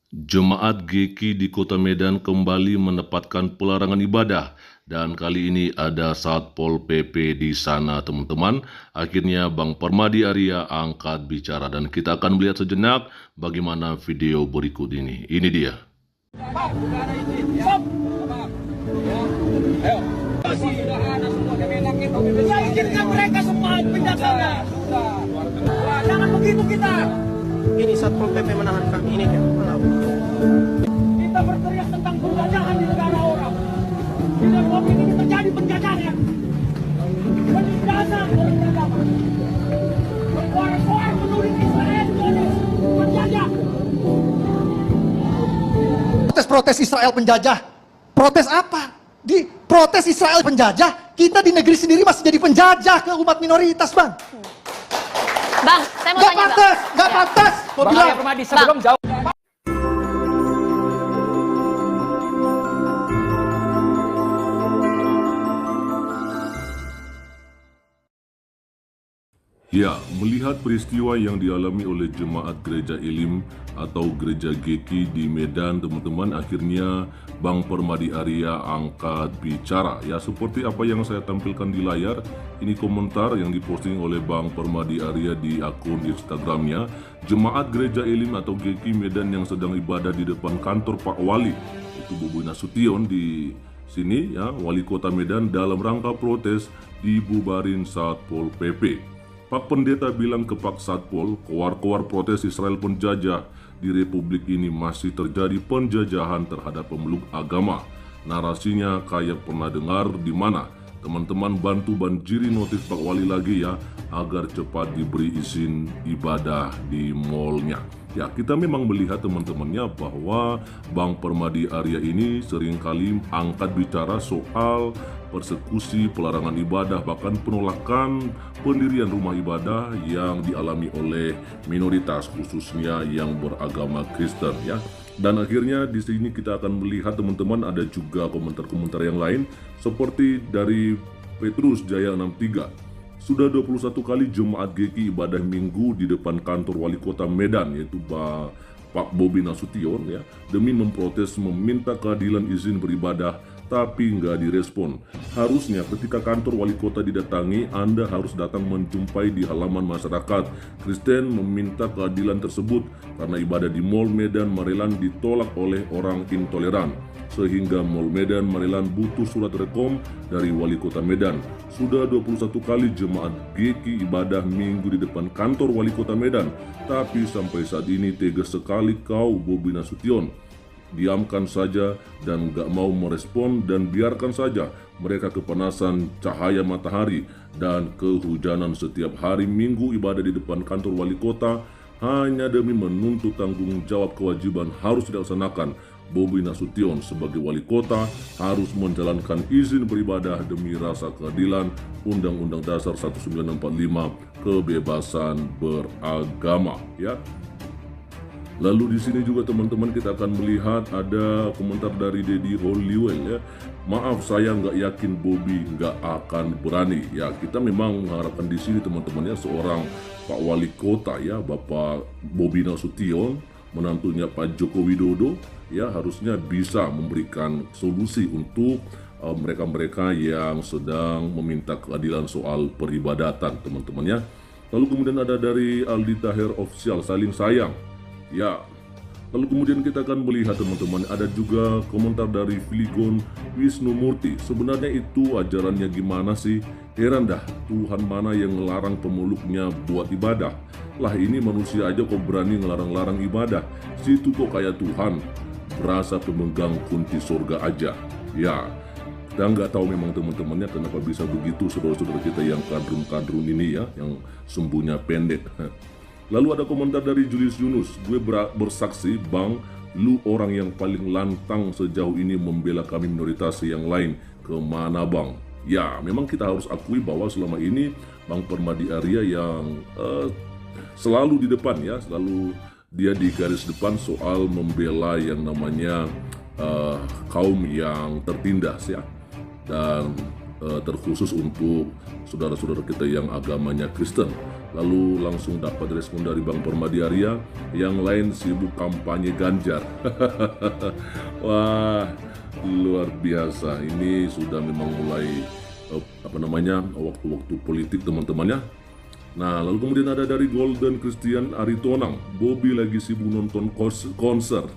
Jemaat GKI di Kota Medan kembali menetapkan pelarangan ibadah dan kali ini ada Satpol PP di sana teman-teman. Akhirnya Bang Permadi Arya angkat bicara dan kita akan melihat sejenak bagaimana video berikut ini. Ini dia. Ya izinkan mereka semua pindah sana. Jangan begitu kita. Ini Satpol PP menahan kami ini ya. Kita berteriak tentang penjajahan di negara orang. Di Republik ini terjadi penjajahan. Penindasan penjajahan. Berkoar-koar menuding Israel penjajah. Protes Israel penjajah. Protes apa? Di protes Israel penjajah, kita di negeri sendiri masih jadi penjajah ke umat minoritas, Bang. Bang, saya mau tanya, Bang. Nggak pantas. Mau Bang bilang. Arya Permadi sebelum jauh. Ya, melihat peristiwa yang dialami oleh jemaat Gereja Elim atau Gereja GKI di Medan, teman-teman, akhirnya Bang Permadi Arya angkat bicara. Ya, seperti apa yang saya tampilkan di layar, ini komentar yang diposting oleh Bang Permadi Arya di akun Instagramnya. Jemaat Gereja Elim atau GKI Medan yang sedang ibadah di depan kantor Pak Wali, itu Bobi Nasution di sini, ya, Wali Kota Medan, dalam rangka protes dibubarin Satpol PP. Pak Pendeta bilang ke Pak Satpol, koar-koar protes Israel penjajah di Republik ini masih terjadi penjajahan terhadap pemeluk agama. Narasinya kayak pernah dengar di mana. Teman-teman bantu banjiri notif Pak Wali lagi ya, agar cepat diberi izin ibadah di mallnya. Ya, kita memang melihat teman-temannya bahwa Bang Permadi Arya ini seringkali angkat bicara soal persekusi, pelarangan ibadah, bahkan penolakan pendirian rumah ibadah yang dialami oleh minoritas, khususnya yang beragama Kristen, ya. Dan akhirnya di sini kita akan melihat teman-teman ada juga komentar-komentar yang lain seperti dari Petrus Jaya 63. Sudah 21 kali jemaat GKI ibadah minggu di depan kantor Wali Kota Medan, yaitu Pak Bobi Nasution, ya, demi memprotes meminta keadilan izin beribadah, tapi nggak direspon. Harusnya ketika kantor wali kota didatangi, Anda harus datang menjumpai di halaman masyarakat Kristen meminta keadilan tersebut karena ibadah di Mall Medan Maryland ditolak oleh orang intoleran. Sehingga Mall Medan Maryland butuh surat rekom dari wali kota Medan. Sudah 21 kali jemaat GKI ibadah minggu di depan kantor wali kota Medan, tapi sampai saat ini tegas sekali kau Bobi Nasution. Diamkan saja dan gak mau merespon dan biarkan saja mereka kepanasan cahaya matahari dan kehujanan setiap hari Minggu ibadah di depan kantor wali kota hanya demi menuntut tanggung jawab kewajiban harus dilaksanakan. Bobi Nasution sebagai wali kota harus menjalankan izin beribadah demi rasa keadilan Undang-Undang Dasar 1945 kebebasan beragama, ya. Lalu di sini juga teman-teman kita akan melihat ada komentar dari Deddy Holliwell, ya. Maaf saya nggak yakin Bobi nggak akan berani. Ya, kita memang mengharapkan di sini teman-temannya seorang Pak Wali Kota, ya, Bapak Bobi Nasution, menantunya Pak Joko Widodo, ya, harusnya bisa memberikan solusi untuk mereka-mereka yang sedang meminta keadilan soal peribadatan, teman-temannya. Lalu kemudian ada dari Aldi Tahir Official, saling sayang. Ya, lalu kemudian kita akan melihat teman-teman ada juga komentar dari Filigon Wisnumurti. Sebenarnya itu ajarannya gimana sih? Heran dah, Tuhan mana yang ngelarang pemeluknya buat ibadah? Lah ini manusia aja kok berani ngelarang-larang ibadah. Situ kok kayak Tuhan, berasa pemegang kunci surga aja. Ya, kita nggak tahu memang teman-temannya kenapa bisa begitu saudara-saudara kita yang kadrun-kadrun ini, ya, yang sumbunya pendek. Lalu ada komentar dari Julius Yunus, gue bersaksi Bang, lu orang yang paling lantang sejauh ini membela kami minoritas yang lain, kemana Bang? Ya, memang kita harus akui bahwa selama ini Bang Permadi Arya yang selalu di depan, ya, selalu dia di garis depan soal membela yang namanya kaum yang tertindas, ya. Dan terkhusus untuk saudara-saudara kita yang agamanya Kristen. Lalu langsung dapat respon dari Bang Permadi Arya, yang lain sibuk kampanye Ganjar. Wah, luar biasa. Ini sudah memang mulai waktu-waktu politik teman-temannya. Nah, lalu kemudian ada dari Golden Christian Aritonang, Bobby lagi sibuk nonton konser.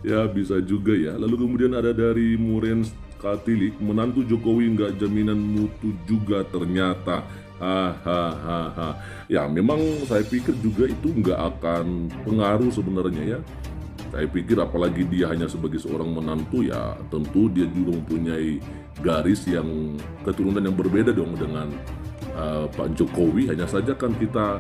Ya, bisa juga ya. Lalu kemudian ada dari Muren Katilik, menantu Jokowi nggak jaminan mutu juga ternyata. Hahaha. Ya, memang saya pikir juga itu nggak akan pengaruh sebenarnya ya. Saya pikir apalagi dia hanya sebagai seorang menantu, ya tentu dia juga mempunyai garis yang keturunan yang berbeda dong dengan Pak Jokowi. Hanya saja kan kita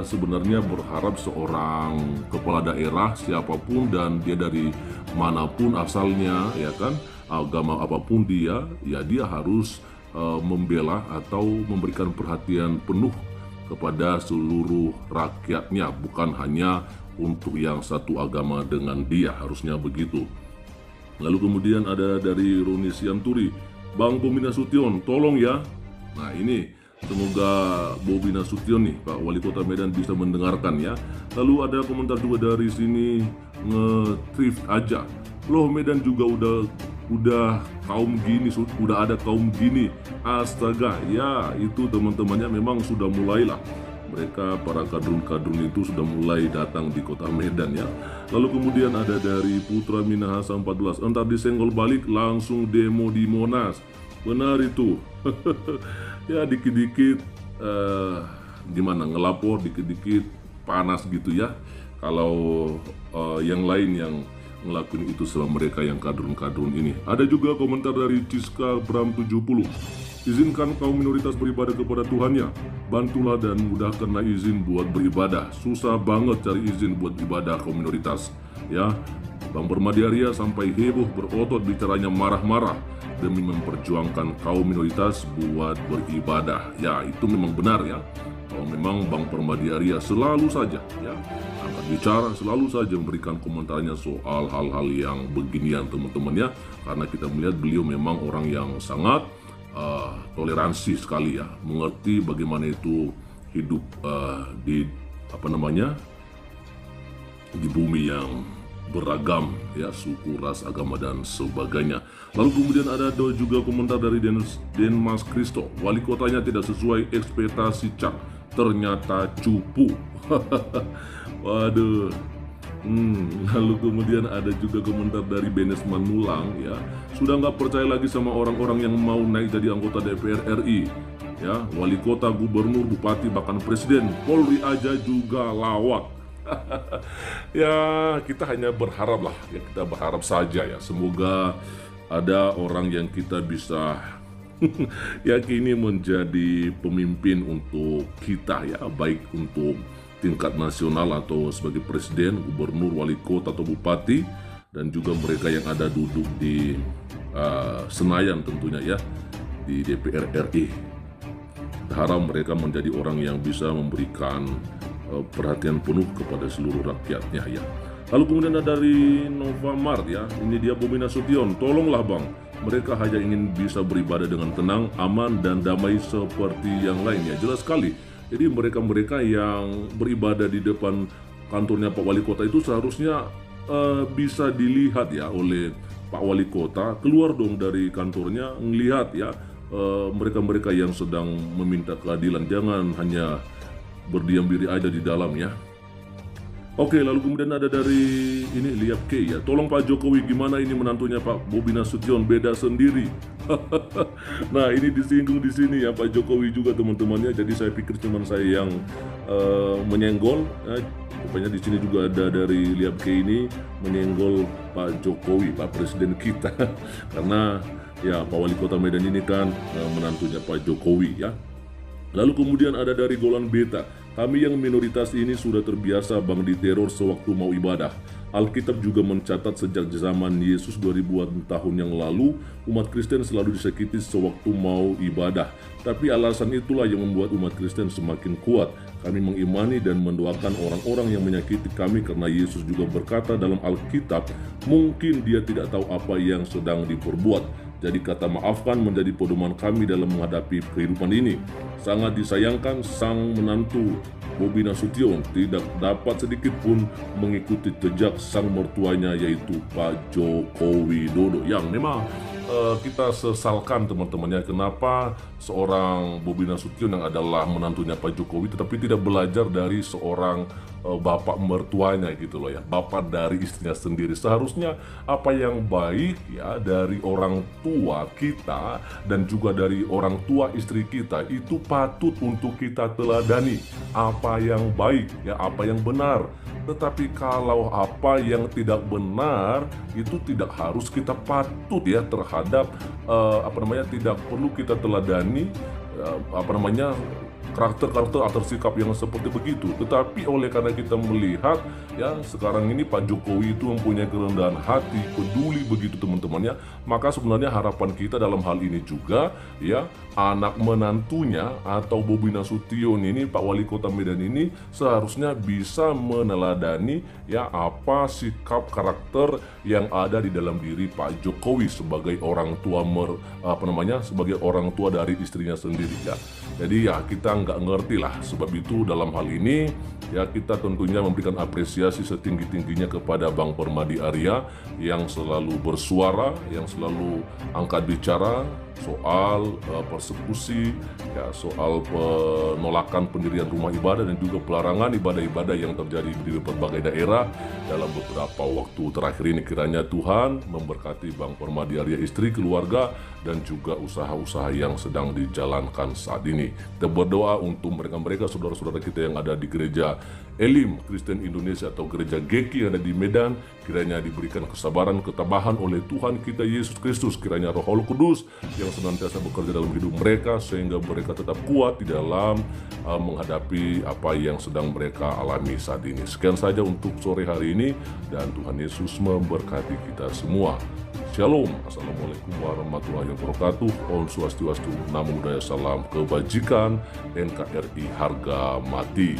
sebenarnya berharap seorang kepala daerah siapapun dan dia dari manapun asalnya, ya kan, agama apapun dia, ya dia harus membela atau memberikan perhatian penuh kepada seluruh rakyatnya, bukan hanya untuk yang satu agama dengan dia, harusnya begitu. Lalu kemudian ada dari Roni Sianturi, Bang Bobi Nasution, tolong ya. Nah ini, semoga Bobi Nasution nih, Pak Wali Kota Medan bisa mendengarkan ya. Lalu ada komentar juga dari sini, nge-thrift aja. Loh, Medan juga udah kaum gini, udah ada kaum gini. Astaga, ya itu teman-temannya memang sudah mulailah. Mereka para kadrun-kadrun itu sudah mulai datang di kota Medan ya. Lalu kemudian ada dari Putra Minahasa 14, entar disenggol balik langsung demo di Monas. Benar itu. Ya dikit-dikit gimana ngelapor, dikit-dikit panas gitu ya. Kalau yang lain yang ngelakuin itu sama mereka yang kadrun-kadrun ini. Ada juga komentar dari Ciska Bram 70. Izinkan kaum minoritas beribadah kepada Tuhannya. Bantulah dan mudahkanlah izin buat beribadah. Susah banget cari izin buat ibadah kaum minoritas. Ya, Bang Permadi Arya sampai heboh berotot bicaranya marah-marah demi memperjuangkan kaum minoritas buat beribadah. Ya, itu memang benar ya. Kalau memang Bang Permadi Arya selalu saja ya angkat bicara, selalu saja memberikan komentarnya soal hal-hal yang beginian teman-teman ya. Karena kita melihat beliau memang orang yang sangat toleransi sekali ya, mengerti bagaimana itu hidup di di bumi yang beragam ya, suku, ras, agama dan sebagainya. Lalu kemudian ada juga komentar dari Denmas Kristo, wali kotanya tidak sesuai ekspektasi Cak, ternyata cupu. Waduh. Lalu kemudian ada juga komentar dari Benes Manulang ya, sudah nggak percaya lagi sama orang-orang yang mau naik jadi anggota DPR RI ya, wali kota, gubernur, bupati, bahkan presiden, Polri aja juga lawak. Ya kita hanya berharap lah ya, kita berharap saja ya, semoga ada orang yang kita bisa yakini menjadi pemimpin untuk kita ya, baik untuk tingkat nasional atau sebagai presiden, gubernur, wali kota atau bupati, dan juga mereka yang ada duduk di Senayan tentunya ya, di DPR RI. Kita harap mereka menjadi orang yang bisa memberikan perhatian penuh kepada seluruh rakyatnya ya. Lalu kemudian ada dari Nova Mart ya, ini dia Bobi Nasution, tolonglah Bang, mereka hanya ingin bisa beribadah dengan tenang, aman, dan damai seperti yang lainnya. Jelas sekali. Jadi mereka-mereka yang beribadah di depan kantornya Pak Wali Kota itu seharusnya bisa dilihat ya oleh Pak Wali Kota, keluar dong dari kantornya, melihat ya mereka-mereka yang sedang meminta keadilan, jangan hanya berdiam diri aja di dalam ya. Oke, lalu kemudian ada dari ini Liap K ya, tolong Pak Jokowi, gimana ini menantunya Pak Bobi Nasution beda sendiri. Nah ini disinggung di sini ya Pak Jokowi juga teman-temannya. Jadi saya pikir cuman saya yang menyenggol. Pokoknya di sini juga ada dari Liap K ini menyenggol Pak Jokowi, Pak Presiden kita. Karena ya Pak Wali Kota Medan ini kan menantunya Pak Jokowi ya. Lalu kemudian ada dari Golan Beta, kami yang minoritas ini sudah terbiasa Bang diteror sewaktu mau ibadah. Alkitab juga mencatat sejak zaman Yesus 2000-an tahun yang lalu, umat Kristen selalu disakiti sewaktu mau ibadah. Tapi alasan itulah yang membuat umat Kristen semakin kuat. Kami mengimani dan mendoakan orang-orang yang menyakiti kami karena Yesus juga berkata dalam Alkitab, mungkin dia tidak tahu apa yang sedang diperbuat. Jadi kata maafkan menjadi pedoman kami dalam menghadapi kehidupan ini. Sangat disayangkan sang menantu Bobi Nasution tidak dapat sedikit pun mengikuti jejak sang mertuanya yaitu Pak Joko Widodo, yang memang kita sesalkan teman-temannya, kenapa seorang Bobi Nasution yang adalah menantunya Pak Jokowi tetapi tidak belajar dari seorang bapak mertuanya gitu loh ya, bapak dari istrinya sendiri. Seharusnya apa yang baik ya dari orang tua kita dan juga dari orang tua istri kita itu patut untuk kita teladani, apa yang baik ya, apa yang benar. Tetapi kalau apa yang tidak benar itu tidak harus kita patut ya terhadap tidak perlu kita teladani karakter-karakter atau sikap yang seperti begitu. Tetapi oleh karena kita melihat ya sekarang ini Pak Jokowi itu mempunyai kerendahan hati, peduli begitu teman-temannya, maka sebenarnya harapan kita dalam hal ini juga ya anak menantunya atau Bobi Nasution ini, Pak Wali Kota Medan ini seharusnya bisa meneladani ya apa sikap karakter yang ada di dalam diri Pak Jokowi sebagai orang tua sebagai orang tua dari istrinya sendiri ya. Jadi ya kita nggak ngerti lah, sebab itu dalam hal ini ya kita tentunya memberikan apresiasi setinggi-tingginya kepada Bang Permadi Arya yang selalu bersuara, yang selalu angkat bicara soal persekusi ya, soal penolakan pendirian rumah ibadah dan juga pelarangan ibadah-ibadah yang terjadi di berbagai daerah dalam beberapa waktu terakhir ini. Kiranya Tuhan memberkati Bang Permadi Arya, istri, keluarga, dan juga usaha-usaha yang sedang dijalankan saat ini. Kita berdoa untuk mereka-mereka saudara-saudara kita yang ada di gereja Elim Kristen Indonesia atau gereja GEKI yang ada di Medan, kiranya diberikan kesabaran, ketabahan oleh Tuhan kita Yesus Kristus. Kiranya Roh Kudus yang senantiasa bekerja dalam hidup mereka sehingga mereka tetap kuat di dalam menghadapi apa yang sedang mereka alami saat ini. Sekian saja untuk sore hari ini dan Tuhan Yesus memberkati kita semua. Shalom, Assalamualaikum warahmatullahi wabarakatuh. Om Swastiastu, Namo Buddhaya, salam kebajikan, NKRI harga mati.